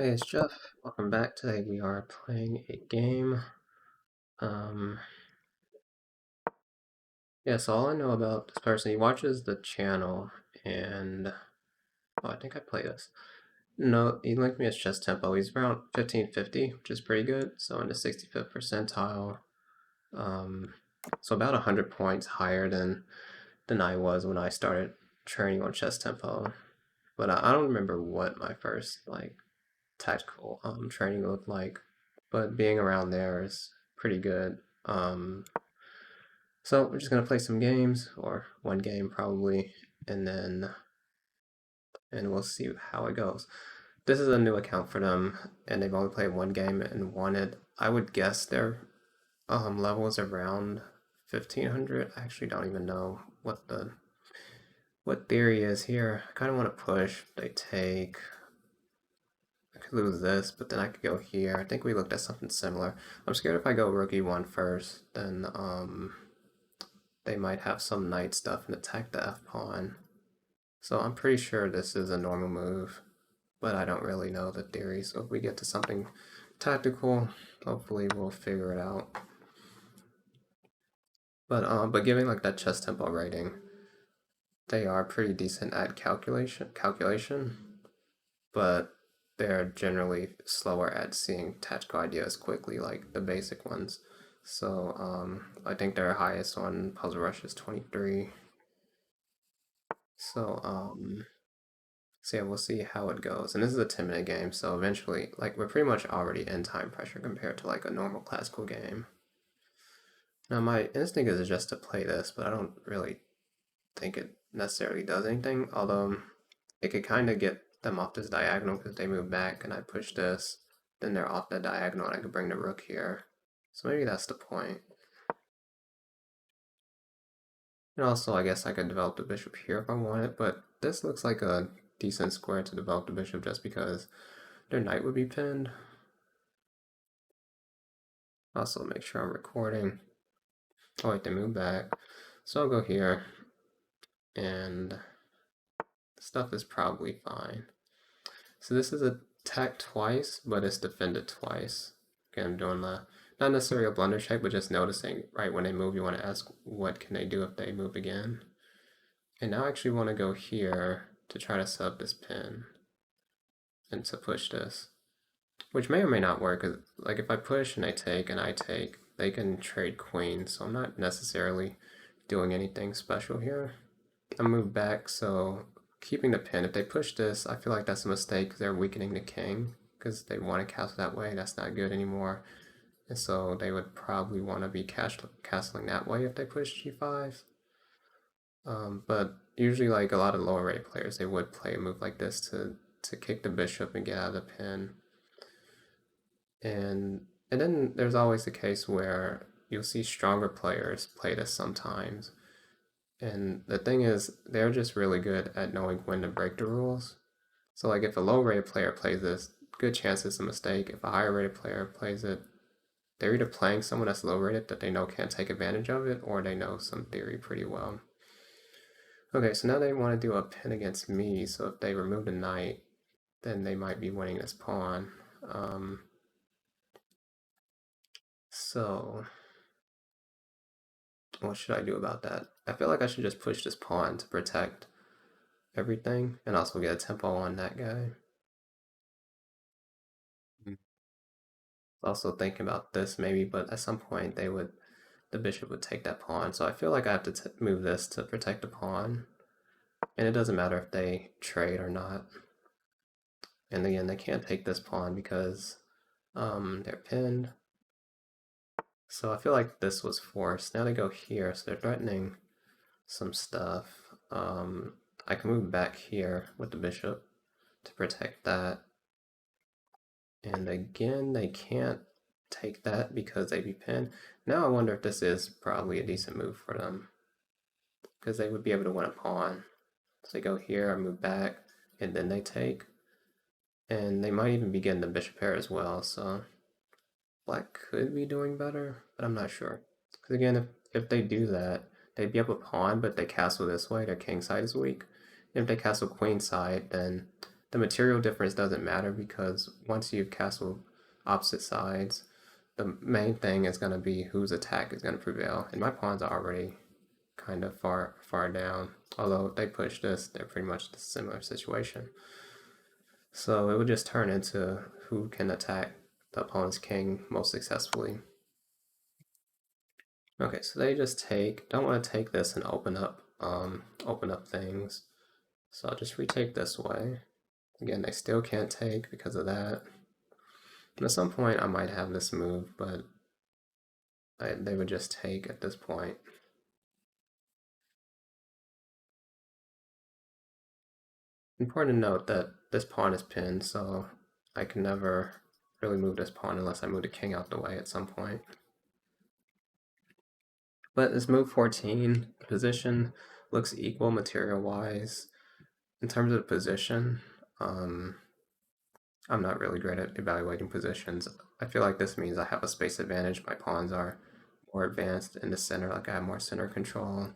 Hey, it's Jeff. Welcome back. Today we are playing a game. Um, so all I know about this person, he watches the channel, and I think I play this. No, he linked me his chess tempo. He's around 1550, which is pretty good. So in the 65th percentile. Um, so about 100 points higher than I was when I started training on chess tempo. But I don't remember what my first tactical training looked like. But being around there is pretty good. So we're just gonna play some games, or one game probably, and we'll see how it goes. This is a new account for them, and they've only played one game and won it. I would guess their level is around 1500. I actually don't even know what theory is here. I kind of want to push. They take. I could lose this, but then I could go here. I think we looked at something similar. I'm scared if I go rook e1 first, then they might have some knight stuff and attack the f pawn. So I'm pretty sure this is a normal move, but I don't really know the theory. So if we get to something tactical, hopefully we'll figure it out. But giving like that chess tempo rating, they are pretty decent at calculation, but they're generally slower at seeing tactical ideas quickly, like the basic ones. So I think their highest on Puzzle Rush is 23. So yeah, we'll see how it goes. And this is a 10-minute game, so eventually, like, we're pretty much already in time pressure compared to like a normal classical game. Now my instinct is just to play this, but I don't really think it necessarily does anything, although it could kind of get them off this diagonal because they move back and I push this, then they're off the diagonal and I could bring the rook here. So maybe that's the point. And also I guess I could develop the bishop here if I wanted, but this looks like a decent square to develop the bishop just because their knight would be pinned. Also make sure I'm recording. Oh wait, they move back. So I'll go here and stuff is probably fine. So this is attacked twice, but it's defended twice. Okay, I'm doing the, not necessarily a blunder check, but just noticing, right, when they move, you want to ask what can they do if they move again. And now I actually want to go here to try to set up this pin and to push this, which may or may not work. Cause like if I push and I take, they can trade queens, so I'm not necessarily doing anything special here. I move back, so keeping the pin. If they push this, I feel like that's a mistake because they're weakening the king because they want to castle that way. That's not good anymore. And so they would probably want to be castling that way if they push g5. But usually, like a lot of lower rated players, they would play a move like this to kick the bishop and get out of the pin. And then there's always the case where you'll see stronger players play this sometimes. And the thing is, they're just really good at knowing when to break the rules. So like if a low rated player plays this, good chance it's a mistake. If a higher rated player plays it, they're either playing someone that's low rated that they know can't take advantage of it, or they know some theory pretty well. Okay, so now they want to do a pin against me, so if they remove the knight, then they might be winning this pawn. So what should I do about that? I feel like I should just push this pawn to protect everything and also get a tempo on that guy. Also thinking about this maybe, but at some point the bishop would take that pawn. So I feel like I have to move this to protect the pawn. And it doesn't matter if they trade or not. And again, they can't take this pawn because they're pinned. So I feel like this was forced. Now they go here, so they're threatening some stuff. I can move back here with the bishop to protect that. And again, they can't take that because they'd be pinned. Now I wonder if this is probably a decent move for them, because they would be able to win a pawn. So they go here, I move back, and then they take. And they might even be getting the bishop pair as well, so black could be doing better, but I'm not sure. Because again, if they do that, they'd be up a pawn, but they castle this way, their king side is weak. And if they castle queen side, then the material difference doesn't matter because once you've castled opposite sides, the main thing is going to be whose attack is going to prevail. And my pawns are already kind of far down. Although if they push this, they're pretty much the similar situation. So it would just turn into who can attack the opponent's king most successfully. Okay, so they just don't want to take this and open up things. So I'll just retake this way. Again, they still can't take because of that. And at some point I might have this move, but they would just take at this point. Important to note that this pawn is pinned, so I can never really move this pawn unless I move the king out the way at some point. But this move 14 position looks equal material-wise. In terms of the position, I'm not really great at evaluating positions. I feel like this means I have a space advantage. My pawns are more advanced in the center, like I have more center control.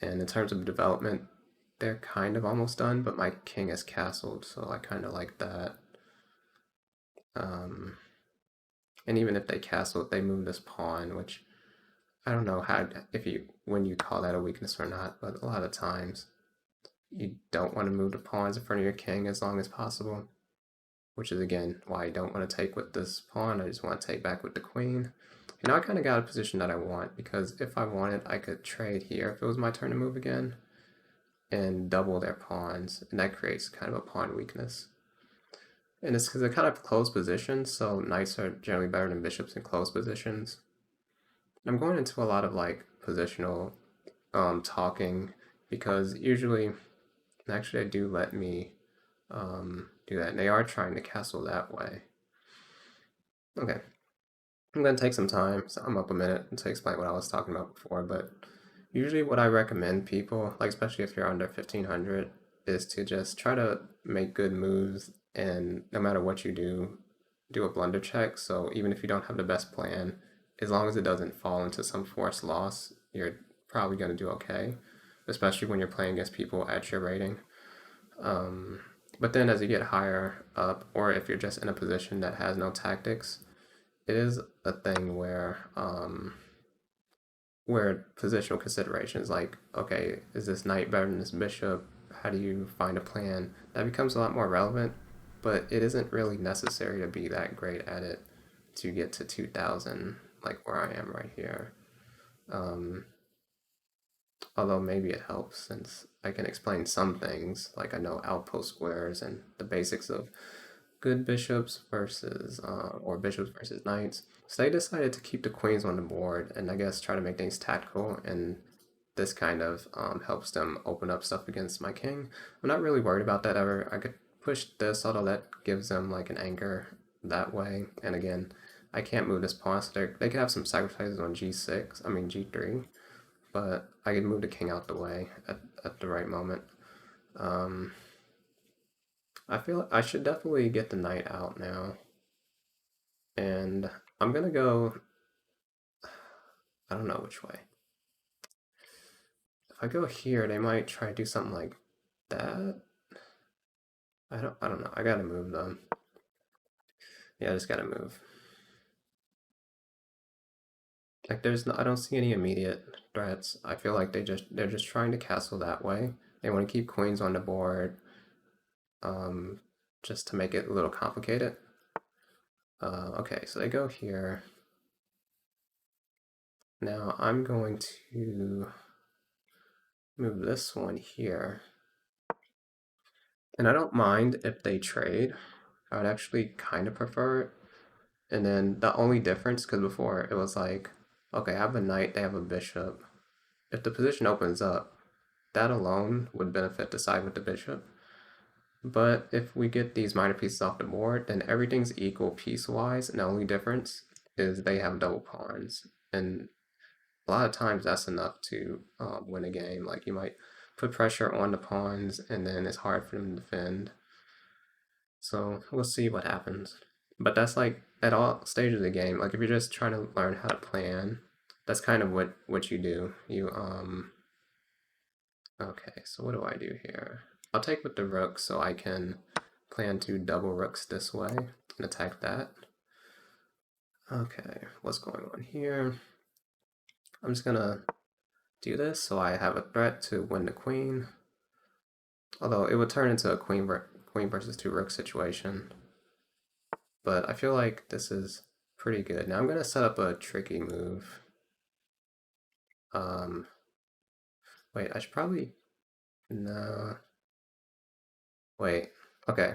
And in terms of development, they're kind of almost done, but my king is castled, so I kind of like that. And even if they castle it, they move this pawn, which I don't know when you call that a weakness or not, but a lot of times you don't want to move the pawns in front of your king as long as possible, which is again why I don't want to take with this pawn. I just want to take back with the queen. And now I kind of got a position that I want, because if I wanted, I could trade here if it was my turn to move again and double their pawns, and that creates kind of a pawn weakness. And it's because they're kind of closed positions, so knights are generally better than bishops in closed positions. I'm going into a lot of like positional talking, because usually, actually they do let me do that, and they are trying to castle that way. Okay, I'm going to take some time, so I'm up a minute to explain what I was talking about before, but usually what I recommend people, like especially if you're under 1500, is to just try to make good moves, and no matter what you do a blunder check. So even if you don't have the best plan, as long as it doesn't fall into some forced loss, you're probably going to do okay, especially when you're playing against people at your rating. But then as you get higher up, or if you're just in a position that has no tactics, it is a thing where positional considerations like, okay, is this knight better than this bishop? How do you find a plan? That becomes a lot more relevant, but it isn't really necessary to be that great at it to get to 2000, like where I am right here. Although maybe it helps since I can explain some things, like I know outpost squares and the basics of good bishops versus or bishops versus knights. So they decided to keep the queens on the board and I guess try to make things tactical, and this kind of helps them open up stuff against my king. I'm not really worried about that ever. I could push this, although that gives them like an anchor that way. And again, I can't move this pawn, so they could have some sacrifices on g6, I mean g3, but I could move the king out the way at the right moment. I feel I should definitely get the knight out now. And I'm gonna go, I don't know which way. If I go here, they might try to do something like that. I don't know. I gotta move them. Yeah, I just gotta move. Like I don't see any immediate threats. I feel like they're just trying to castle that way. They want to keep queens on the board, just to make it a little complicated. Okay, so they go here. Now I'm going to move this one here. And I don't mind if they trade. I would actually kind of prefer it. And then the only difference, because before it was like, okay, I have a knight, they have a bishop. If the position opens up, that alone would benefit the side with the bishop. But if we get these minor pieces off the board, then everything's equal piece-wise, and the only difference is they have double pawns. And a lot of times that's enough to win a game. Like you might put pressure on the pawns, and then it's hard for them to defend. So we'll see what happens. But that's like at all stages of the game. Like if you're just trying to learn how to plan, that's kind of what you do. You okay, so what do I do here? I'll take with the rook so I can plan to double rooks this way and attack that. Okay, what's going on here? I'm just gonna do this so I have a threat to win the queen. Although it would turn into a queen versus two rook situation. But I feel like this is pretty good. Now I'm gonna set up a tricky move. Wait, I should probably, no, wait, okay.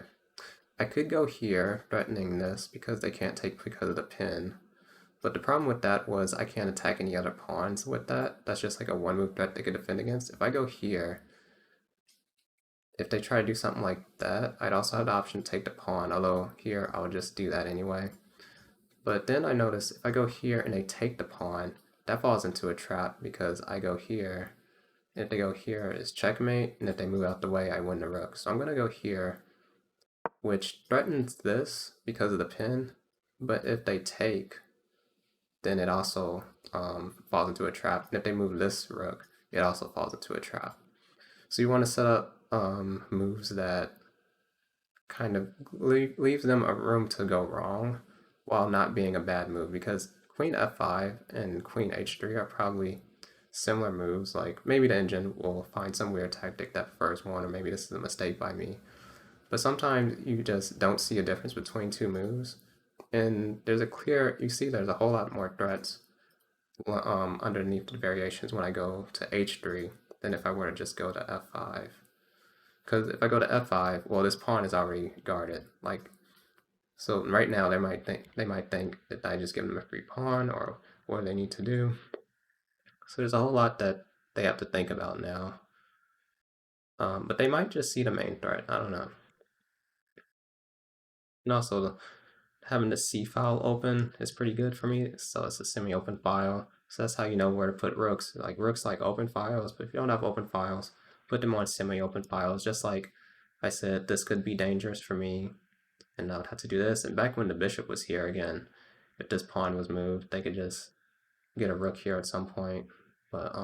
I could go here, threatening this, because they can't take because of the pin. But the problem with that was I can't attack any other pawns with that. That's just like a one move threat they could defend against. If I go here, if they try to do something like that, I'd also have the option to take the pawn, although here I would just do that anyway. But then I notice if I go here and they take the pawn, that falls into a trap because I go here. And if they go here, it's checkmate, and if they move out the way, I win the rook. So I'm going to go here, which threatens this because of the pin, but if they take, then it also falls into a trap. And if they move this rook, it also falls into a trap. So you want to set up moves that kind of leaves them a room to go wrong while not being a bad move, because queen f5 and queen h3 are probably similar moves. Like maybe the engine will find some weird tactic that first one, or maybe this is a mistake by me. But sometimes you just don't see a difference between two moves. And there's a clear, you see there's a whole lot more threats underneath the variations when I go to h3 than if I were to just go to f5. Because if I go to f5, well, this pawn is already guarded. Like, so right now they might think that I just give them a free pawn or what they need to do. So there's a whole lot that they have to think about now. But they might just see the main threat. I don't know. And also, having the C file open is pretty good for me. So it's a semi-open file. So that's how you know where to put rooks. Like rooks like open files, but if you don't have open files, put them on semi-open files. Just like I said, this could be dangerous for me, and I would have to do this. And back when the bishop was here again, if this pawn was moved, they could just get a rook here at some point. But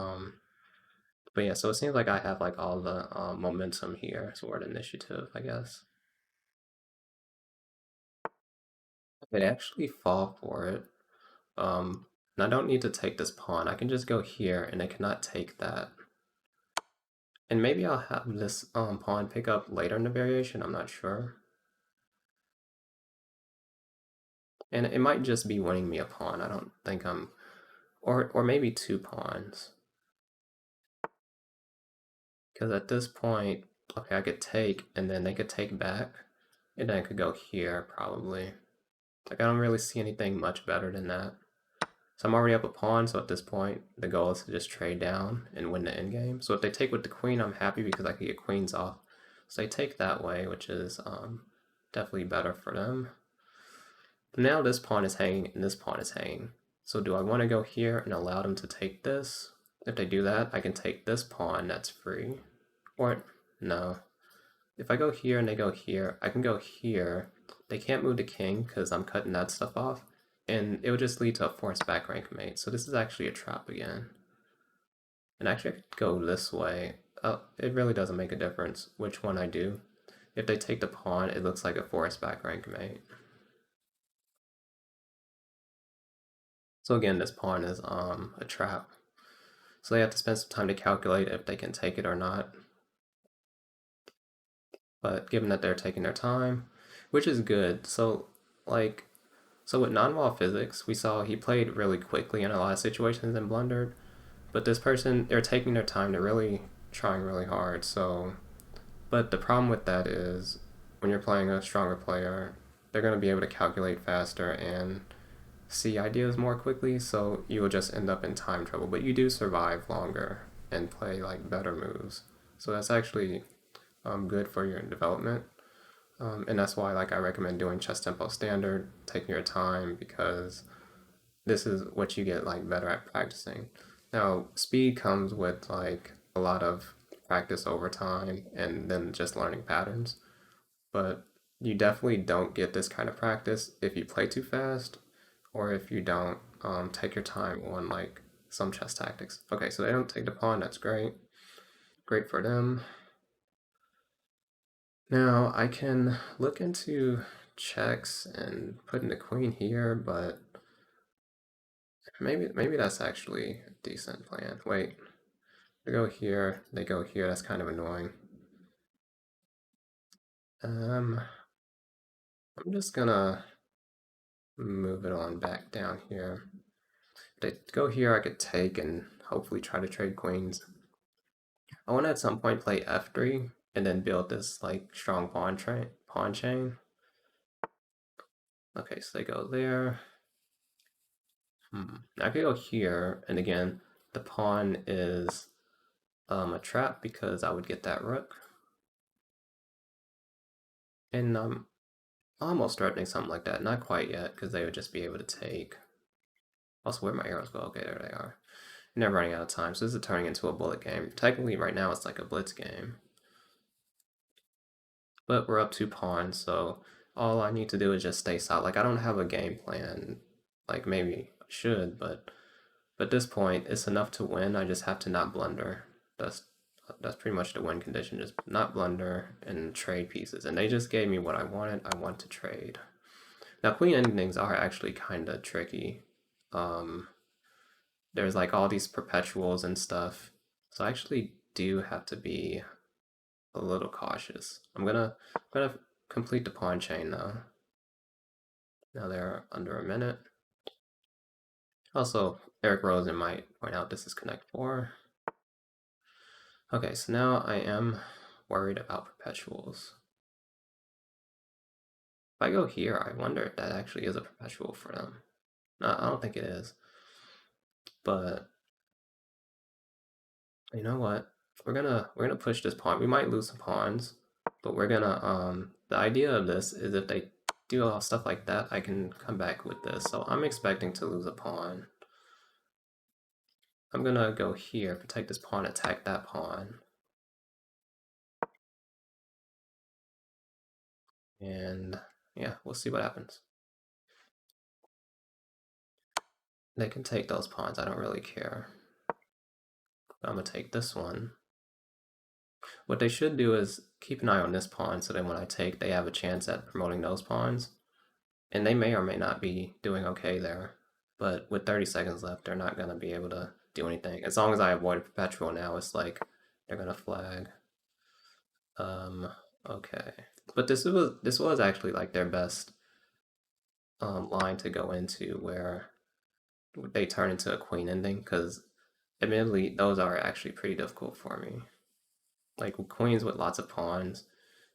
yeah, so it seems like I have like all the momentum here toward initiative, I guess. I'd actually fall for it. And I don't need to take this pawn. I can just go here and I cannot take that. And maybe I'll have this pawn pick up later in the variation, I'm not sure. And it might just be winning me a pawn. I don't think I'm, or maybe two pawns. Because at this point, okay, I could take, and then they could take back, and then I could go here, probably. Like, I don't really see anything much better than that. So I'm already up a pawn, so at this point, the goal is to just trade down and win the endgame. So if they take with the queen, I'm happy because I can get queens off. So they take that way, which is definitely better for them. Now this pawn is hanging, and this pawn is hanging. So do I want to go here and allow them to take this? If they do that, I can take this pawn, that's free. Or, no. If I go here and they go here, I can go here. They can't move the king because I'm cutting that stuff off. And it would just lead to a forced back rank mate. So this is actually a trap again. And actually I could go this way. It really doesn't make a difference which one I do. If they take the pawn, it looks like a forced back rank mate. So again, this pawn is a trap. So they have to spend some time to calculate if they can take it or not. But given that they're taking their time, which is good. So with non-wall physics, we saw he played really quickly in a lot of situations and blundered. But this person, they're taking their time, they're really trying really hard. So, but the problem with that is when you're playing a stronger player, they're going to be able to calculate faster and see ideas more quickly. So you will just end up in time trouble. But you do survive longer and play like better moves. So that's actually good for your development. And that's why like I recommend doing chess tempo standard, taking your time, because this is what you get like better at practicing. Now, speed comes with like a lot of practice over time and then just learning patterns. But you definitely don't get this kind of practice if you play too fast or if you don't take your time on like some chess tactics. Okay, so they don't take the pawn, that's great. Great for them. Now I can look into checks and put in the queen here, but maybe that's actually a decent plan. Wait, they go here, they go here. That's kind of annoying. I'm just gonna move it on back down here. If they go here, I could take and hopefully try to trade queens. I want to at some point play f3 and then build this like strong pawn chain. Okay, so they go there. I could go here, and again, the pawn is a trap because I would get that rook. And I'm almost threatening something like that. Not quite yet, because they would just be able to take. Also, where my arrows go? Okay, there they are. Never running out of time, so this is turning into a bullet game. Technically, right now, it's like a blitz game. But we're up 2 pawns, so all I need to do is just stay solid. Like, I don't have a game plan. Like, maybe I should, but at this point, it's enough to win. I just have to not blunder. That's that's pretty much the win condition. Just not blunder and trade pieces. And they just gave me what I wanted. I want to trade. Now, queen endings are actually kind of tricky. Um, there's like all these perpetuals and stuff. So I actually do have to be a little cautious. I'm gonna complete the pawn chain though. Now they're under a minute. Also, Eric Rosen might point out this is Connect 4. Okay, so now I am worried about perpetuals. If I go here, I wonder if that actually is a perpetual for them. No, I don't think it is. But you know what? We're gonna push this pawn. We might lose some pawns, but we're gonna the idea of this is if they do all stuff like that, I can come back with this. So I'm expecting to lose a pawn. I'm gonna go here, protect this pawn, attack that pawn. And yeah, we'll see what happens. They can take those pawns, I don't really care. But I'm gonna take this one. What they should do is keep an eye on this pawn so that when I take, they have a chance at promoting those pawns. And they may or may not be doing okay there. But with 30 seconds left, they're not going to be able to do anything. As long as I avoid a perpetual now, it's like they're going to flag. Okay. But this was actually like their best line to go into where they turn into a queen ending because admittedly those are actually pretty difficult for me. Like queens with lots of pawns,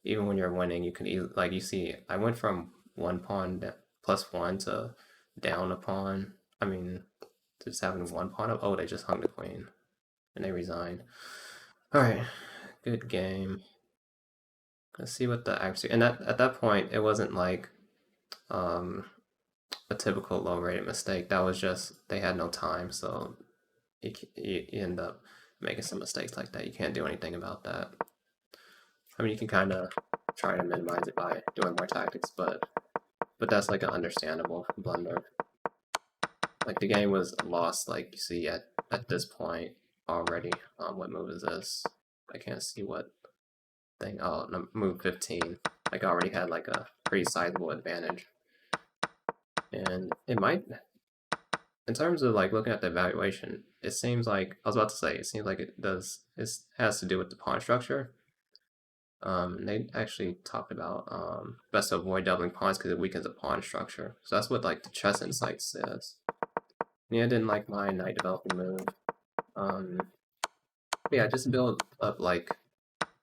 even when you're winning, you can like you see, I went from 1 pawn +1 to down a pawn. I mean, to just having 1 pawn up. Oh, they just hung the queen, and they resigned. All right, good game. Let's see what the accuracy. And at that point, it wasn't like um, a typical low rated mistake. That was just they had no time, so you end up making some mistakes like that. You can't do anything about that. I mean, you can kind of try to minimize it by doing more tactics, but that's like an understandable blunder. Like the game was lost, like you see at this point already. What move is this? I can't see what thing. Oh, no, move 15. Like I already had like a pretty sizable advantage, and it might. In terms of like looking at the evaluation, it seems like I was about to say it seems like it does. It has to do with the pawn structure. They actually talked about best to avoid doubling pawns because it weakens the pawn structure. So that's what like the Chess Insight says. Yeah, I didn't like my knight developing move. Yeah, just build up like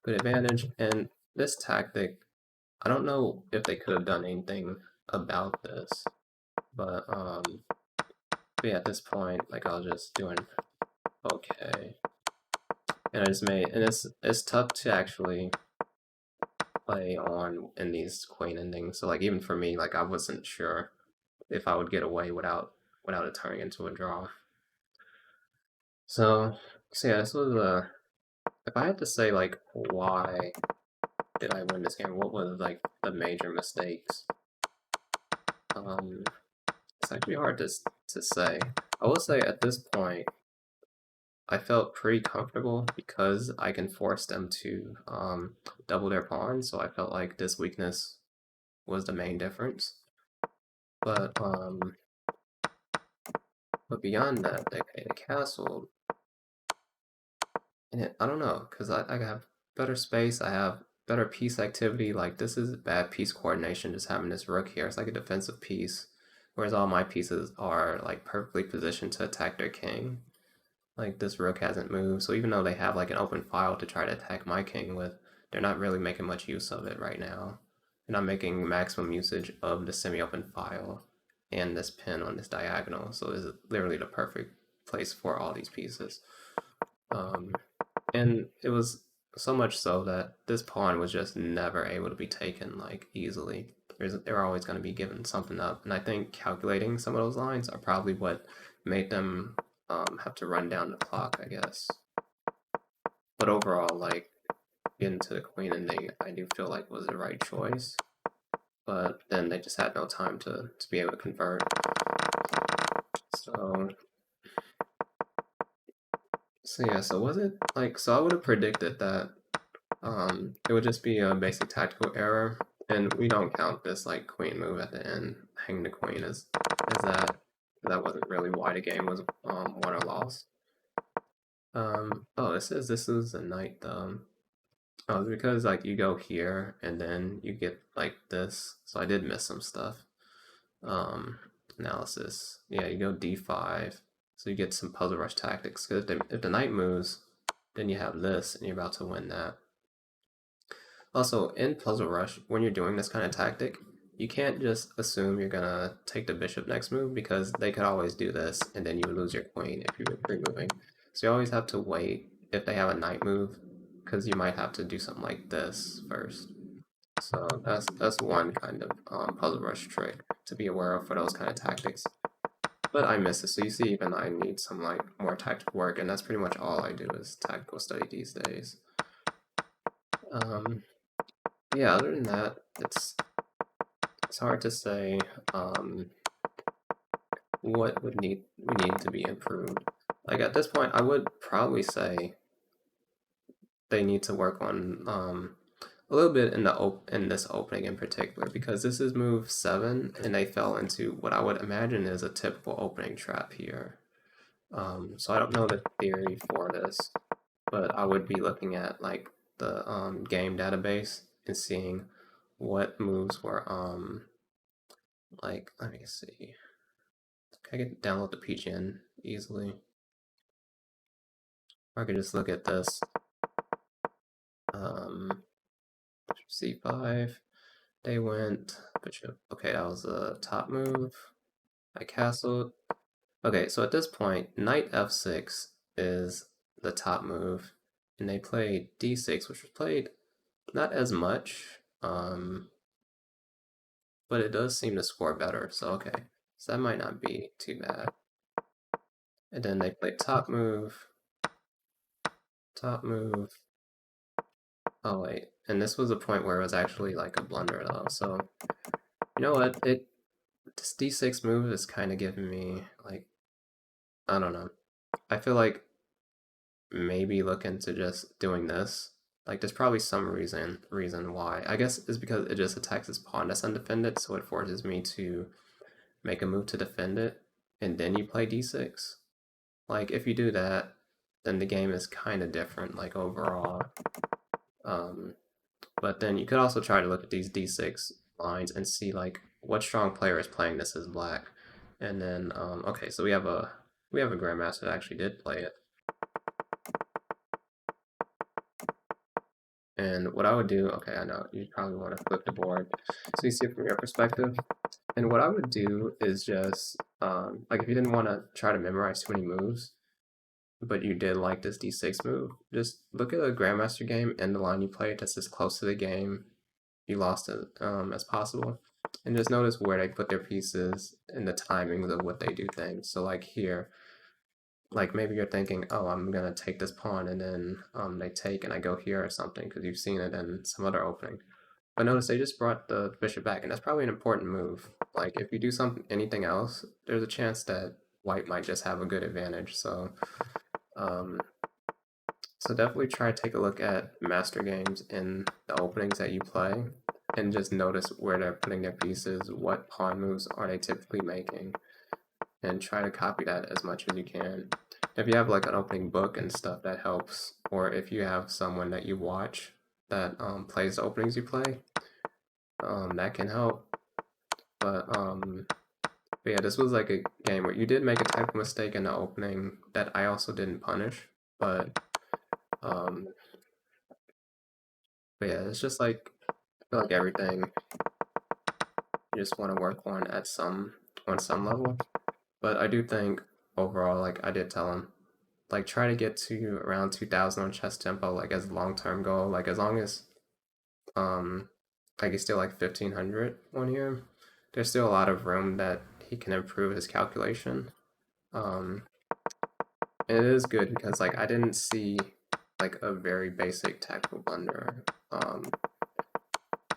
good advantage. And this tactic, I don't know if they could have done anything about this, but yeah, at this point, like I was just doing okay, and I just made, and it's tough to actually play on in these queen endings. So like even for me, like I wasn't sure if I would get away without it turning into a draw. So yeah, this was a. If I had to say like why did I win this game, what was like the major mistakes? It's actually hard to say. I will say at this point, I felt pretty comfortable because I can force them to double their pawn, so I felt like this weakness was the main difference. But but beyond that, they castled, and I don't know, because I have better space, I have better piece activity. Like this is bad piece coordination, just having this rook here. It's like a defensive piece, whereas all my pieces are like perfectly positioned to attack their king. Like this rook hasn't moved, so even though they have like an open file to try to attack my king with, they're not really making much use of it right now. They're not making maximum usage of the semi-open file and this pin on this diagonal, so this is literally the perfect place for all these pieces. And it was so much so that this pawn was just never able to be taken like easily. They're always going to be given something up, and I think calculating some of those lines are probably what made them have to run down the clock, I guess. But overall, like getting to the queen ending, I do feel like was the right choice. But then they just had no time to be able to convert. So yeah, so was it like, so I would have predicted that it would just be a basic tactical error, and we don't count this like queen move at the end, hang the queen as that wasn't really why the game was won or lost. Oh, it says this is a knight though. Oh, it's because like you go here and then you get like this, so I did miss some stuff. Um, Analysis. Yeah, you go d5, so you get some puzzle rush tactics. Because if the knight moves, then you have this, and you're about to win that. Also, in Puzzle Rush, when you're doing this kind of tactic, you can't just assume you're gonna take the bishop next move because they could always do this and then you would lose your queen if you're free-moving. So you always have to wait if they have a knight move because you might have to do something like this first. So that's one kind of Puzzle Rush trick to be aware of for those kind of tactics. But I miss it, so you see even I need some like more tactical work, and that's pretty much all I do is tactical study these days. Yeah, other than that, it's hard to say what we need to be improved. Like at this point, I would probably say they need to work on a little bit in this opening in particular, because this is move 7 and they fell into what I would imagine is a typical opening trap here. So I don't know the theory for this, but I would be looking at like the game database and seeing what moves were like, let me see. I could download the PGN easily. Or I could just look at this. C5. They went bishop. Okay, that was a top move. I castled. Okay, so at this point, knight f6 is the top move, and they played d6, which was played not as much, but it does seem to score better. So okay, so that might not be too bad. And then they played top move. Top move. Oh wait, and this was a point where it was actually like a blunder though. So you know what? This d6 move is kind of giving me like, I don't know. I feel like maybe look into just doing this. Like there's probably some reason why. I guess it's because it just attacks this pawn that's undefended, so it forces me to make a move to defend it, and then you play d6. Like if you do that, then the game is kind of different, like overall. But then you could also try to look at these d6 lines and see like what strong player is playing this as black. And then okay, so we have a grandmaster that actually did play it. And what I would do, okay, I know you probably want to flip the board so you see it from your perspective. And what I would do is just like if you didn't want to try to memorize too many moves, but you did like this d6 move, just look at a grandmaster game and the line you played that's as close to the game you lost it as possible, and just notice where they put their pieces and the timings of what they do things. So like here, like maybe you're thinking, oh, I'm gonna take this pawn, and then they take and I go here or something because you've seen it in some other opening. But notice they just brought the bishop back, and that's probably an important move. Like if you do anything else, there's a chance that white might just have a good advantage. So So definitely try to take a look at master games in the openings that you play and just notice where they're putting their pieces, what pawn moves are they typically making, and try to copy that as much as you can. If you have like an opening book and stuff, that helps, or if you have someone that you watch that plays the openings you play, that can help. But yeah, this was like a game where you did make a technical mistake in the opening that I also didn't punish, but um, but yeah, it's just like I feel like everything you just want to work on some level. But I do think overall, like I did tell him, like try to get to around 2000 on chess tempo, like as a long term goal. Like as long as like he's still like 1500 one year, there's still a lot of room that he can improve his calculation. Um, and it is good because like I didn't see like a very basic tactical blunder,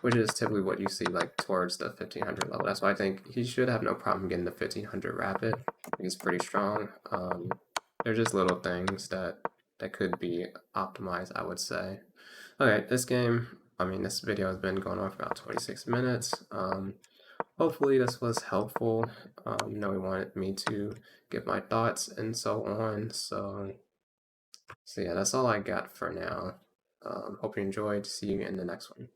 which is typically what you see like towards the 1500 level. That's why I think he should have no problem getting the 1500 rapid. He's pretty strong. They're just little things that could be optimized, I would say. Okay, this game, I mean, this video has been going on for about 26 minutes. Hopefully this was helpful. You know, he wanted me to give my thoughts and so on. So yeah, that's all I got for now. Hope you enjoyed. See you in the next one.